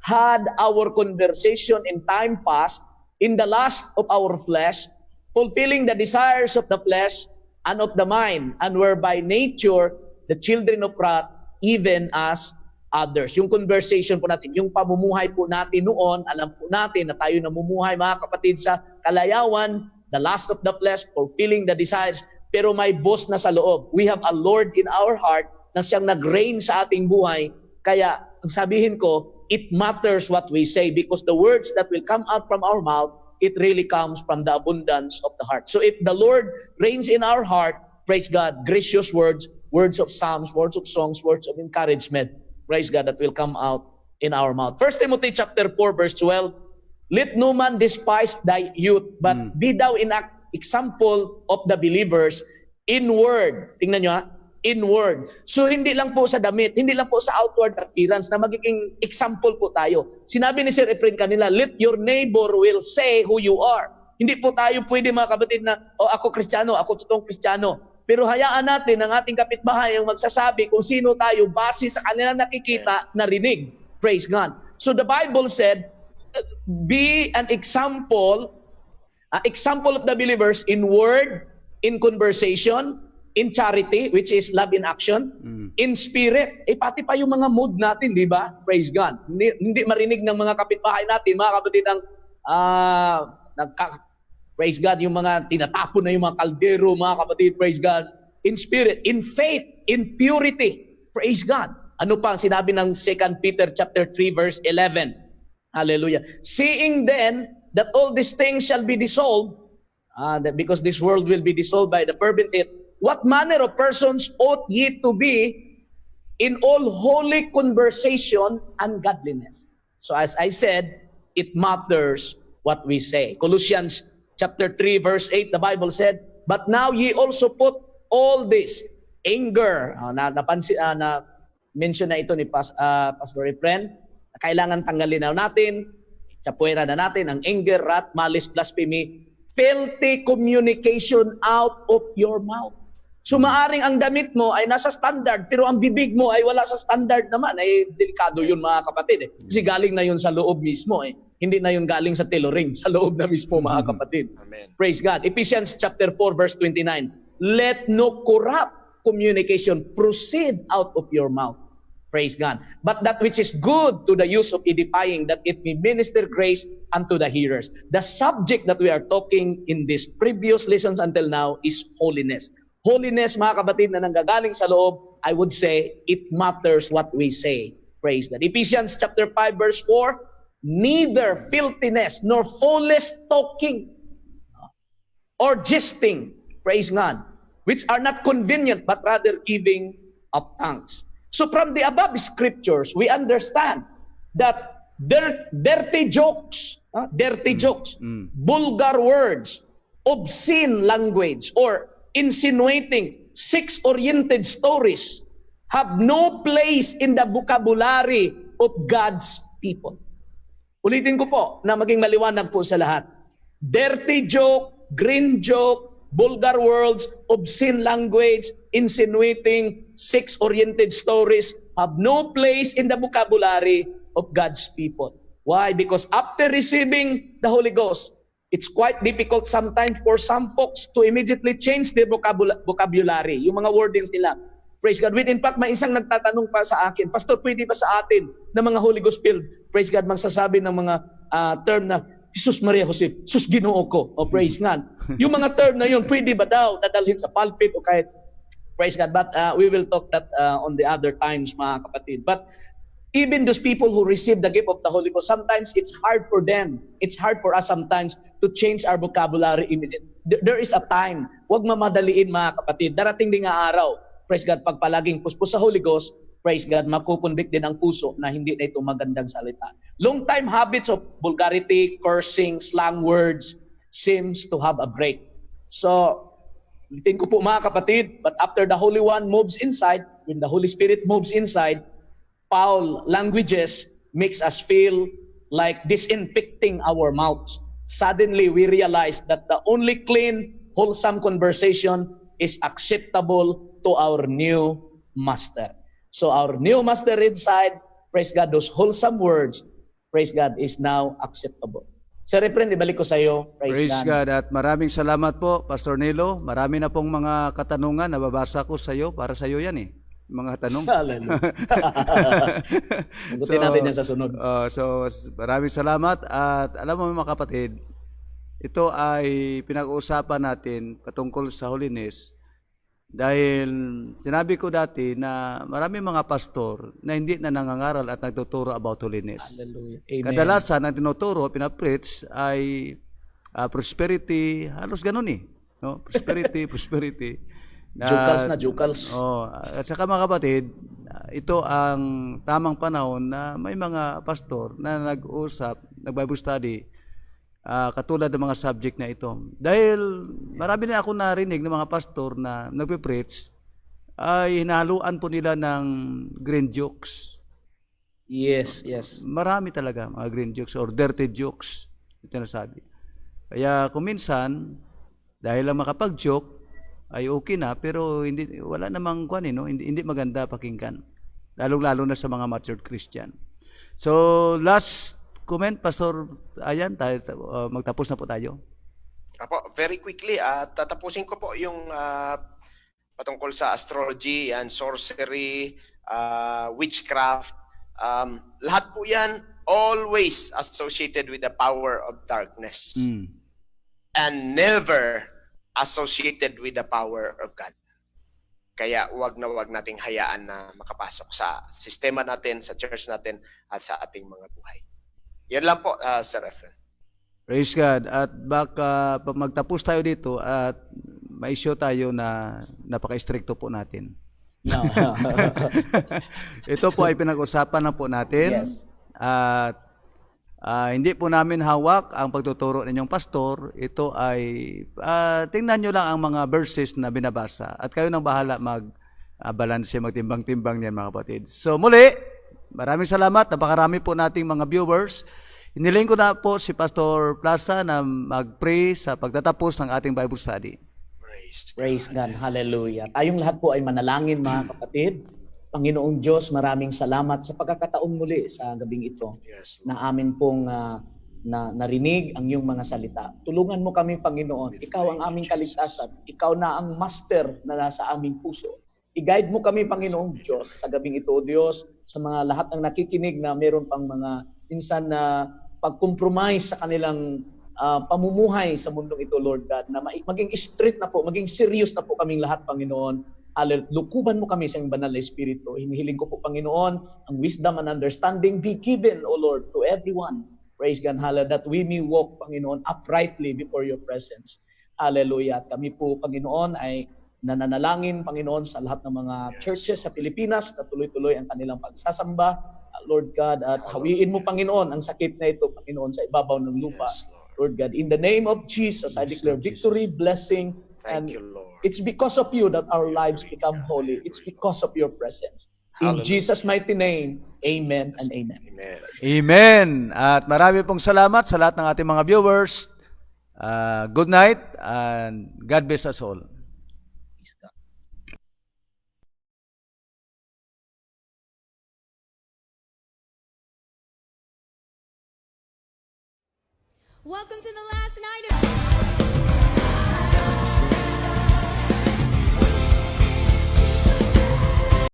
had our conversation in time past, in the lust of our flesh, fulfilling the desires of the flesh and of the mind, and were by nature the children of wrath, even as others. Yung conversation po natin, yung pamumuhay po natin noon, alam po natin na tayo namumuhay mga kapatid sa kalayawan, the lust of the flesh, fulfilling the desires, pero may boss na sa loob. We have a Lord in our heart na siyang nag-reign sa ating buhay. Kaya ang sabihin ko, it matters what we say because the words that will come out from our mouth, it really comes from the abundance of the heart. So if the Lord reigns in our heart, praise God, gracious words, words of psalms, words of songs, words of encouragement, praise God, that will come out in our mouth. 1 Timothy chapter 4 verse 12, let no man despise thy youth, but be thou in example of the believers in word. Tingnan nyo ha, in word. So hindi lang po sa damit, hindi lang po sa outward appearance na magiging example po tayo. Sinabi ni Sir Efren kanila, let your neighbor will say who you are. Hindi po tayo pwede mga kapatid na, oh ako Kristiyano, ako totoong Kristiyano. Pero hayaan natin ang ating kapitbahay ang magsasabi kung sino tayo base sa kanilang nakikita, narinig. Praise God. So the Bible said, be an example of the believers in word, in conversation, in charity, which is love in action, in spirit. Pati pa yung mga mood natin, di ba? Praise God. Hindi marinig ng mga kapitbahay natin, mga kapatid ang praise God, yung mga tinatapon na yung mga kaldero, mga kapatid, praise God. In spirit, in faith, in purity, praise God. Ano pa ang sinabi ng 2 Peter chapter 3 verse 11? Hallelujah. Seeing then that all these things shall be dissolved, that because this world will be dissolved by the fervent heat, what manner of persons ought ye to be in all holy conversation and godliness? So as I said, it matters what we say. Colossians chapter 3 verse 8, the Bible said, but now ye also put all this, anger, mention na ito ni Pastor Efren, kailangan tanggalin na natin, chapuera na natin ang anger, wrath, malice, blasphemy, filthy communication out of your mouth. So maaring ang damit mo ay nasa standard, pero ang bibig mo ay wala sa standard naman. Ay delikado yun mga kapatid. Kasi galing na yun sa loob mismo. Hindi na yun galing sa tailoring, sa loob na mismo mga kapatid. Amen. Praise God. Ephesians chapter 4 verse 29. Let no corrupt communication proceed out of your mouth. Praise God. But that which is good to the use of edifying, that it may minister grace unto the hearers. The subject that we are talking in these previous lessons until now is holiness. Holiness, mga kapatid, na nanggagaling sa loob, I would say, it matters what we say. Praise God. Ephesians chapter 5 verse 4, neither filthiness nor foolish talking or jesting, praise God, which are not convenient, but rather giving of thanks. So from the above scriptures, we understand that dirty jokes, vulgar words, obscene language, or insinuating, sex-oriented stories have no place in the vocabulary of God's people. Ulitin ko po na maging maliwanag po sa lahat. Dirty joke, green joke, vulgar words, obscene language, insinuating, sex-oriented stories have no place in the vocabulary of God's people. Why? Because after receiving the Holy Ghost, it's quite difficult sometimes for some folks to immediately change their vocabulary, yung mga wordings nila. Praise God. In fact, may isang nagtatanong pa sa akin, Pastor, pwede ba sa atin na mga Holy Ghost filled, praise God, magsasabi ng mga term na, Jesus Maria Jose, sus Ginoo ko, o praise God. Yung mga term na yun, pwede ba daw nadalhin sa pulpit o kahit, praise God. But we will talk that on the other times, mga kapatid. But even those people who receive the gift of the Holy Ghost, sometimes it's hard for them. It's hard for us sometimes to change our vocabulary immediately. There is a time. Huwag mamadaliin mga kapatid. Darating din nga araw, praise God, pag palaging puspos sa Holy Ghost, praise God, makukonvict din ang puso na hindi na ito magandang salita. Long-time habits of vulgarity, cursing, slang words seems to have a break. So, ulitin ko po mga kapatid, but after the Holy One moves inside, when the Holy Spirit moves inside, foul languages makes us feel like disinfecting our mouths. Suddenly, we realize that the only clean, wholesome conversation is acceptable to our new master. So our new master inside, praise God, those wholesome words, praise God, is now acceptable. Sir Efren, ibalik ko sa iyo. Praise God. At maraming salamat po, Pastor Nilo. Marami na pong mga katanungan na babasa ko sa iyo. Para sa iyo yan eh. mga tanong. Hallelujah. Sagutin natin yan sa sunod. Maraming salamat at alam mo mga kapatid, ito ay pinag-uusapan natin patungkol sa holiness dahil sinabi ko dati na marami mga pastor na hindi na nangangaral at nagtuturo about holiness. Hallelujah. Amen. Kadalasan ang tinuturo, pinapreach ay prosperity, halos ganun eh. No? Prosperity, prosperity. Jukals na jukals. At saka mga kapatid, ito ang tamang panahon na may mga pastor na nag-usap, nag-Bible study, katulad ng mga subject na ito. Dahil marami na ako narinig ng mga pastor na nagpe-preach, ay hinahaluan po nila ng green jokes. Yes, yes. Marami talaga mga green jokes or dirty jokes, ito nasabi. Kaya kung minsan, dahil lang makapag-joke, ay okay na, pero wala namang no? hindi maganda pakinggan. Lalong-lalo na sa mga matured Christian. So, last comment, Pastor Ayan, magtapos na po tayo. Apo, very quickly, tatapusin ko po yung patungkol sa astrology and sorcery, witchcraft. Lahat po yan always associated with the power of darkness. And never associated with the power of God. Kaya wag nating hayaan na makapasok sa sistema natin, sa church natin, at sa ating mga buhay. Yan lang po, Sir Efren. Praise God. At baka magtapos tayo dito at ma-issue tayo na napaka-stricto po natin. No. Ito po ay pinag-usapan na po natin. Yes. At hindi po namin hawak ang pagtuturo ninyong pastor. Ito ay tingnan nyo lang ang mga verses na binabasa at kayo nang bahala mag-balanse, magtimbang-timbang niyan mga kapatid. So muli, maraming salamat. Napakarami po nating mga viewers. Iniling ko na po si Pastor Plaza na mag-pray sa pagtatapos ng ating Bible study. Praise God. Hallelujah. Tayong lahat po ay manalangin mga kapatid. Panginoong Diyos, maraming salamat sa pagkakataong muli sa gabing ito na amin pong narinig ang iyong mga salita. Tulungan mo kami, Panginoon. Ikaw ang aming kaligtasan. Ikaw na ang master na nasa aming puso. I-guide mo kami, Panginoong Diyos, sa gabing ito, Diyos, sa mga lahat ng nakikinig na meron pang mga minsan na pag-compromise sa kanilang pamumuhay sa mundong ito, Lord God, na maging strict na po, maging serious na po kaming lahat, Panginoon. Lukuban mo kami sa iyong banal na Espiritu. Hinihiling ko po, Panginoon, ang wisdom and understanding be given, O Lord, to everyone. Praise God, hallelujah, that we may walk, Panginoon, uprightly before your presence. Hallelujah. At kami po, Panginoon, ay nananalangin, Panginoon, sa lahat ng mga churches sa Pilipinas na tuloy-tuloy ang kanilang pagsasamba, Lord God, at hawiin mo, Panginoon, ang sakit na ito, Panginoon, sa ibabaw ng lupa. Lord God, in the name of Jesus, I declare victory, blessing, and it's because of you that our lives become holy. It's because of your presence. In Jesus' mighty name, amen and amen. Amen. At marami pong salamat sa lahat ng ating mga viewers. Good night and God bless us all. Welcome to the last night of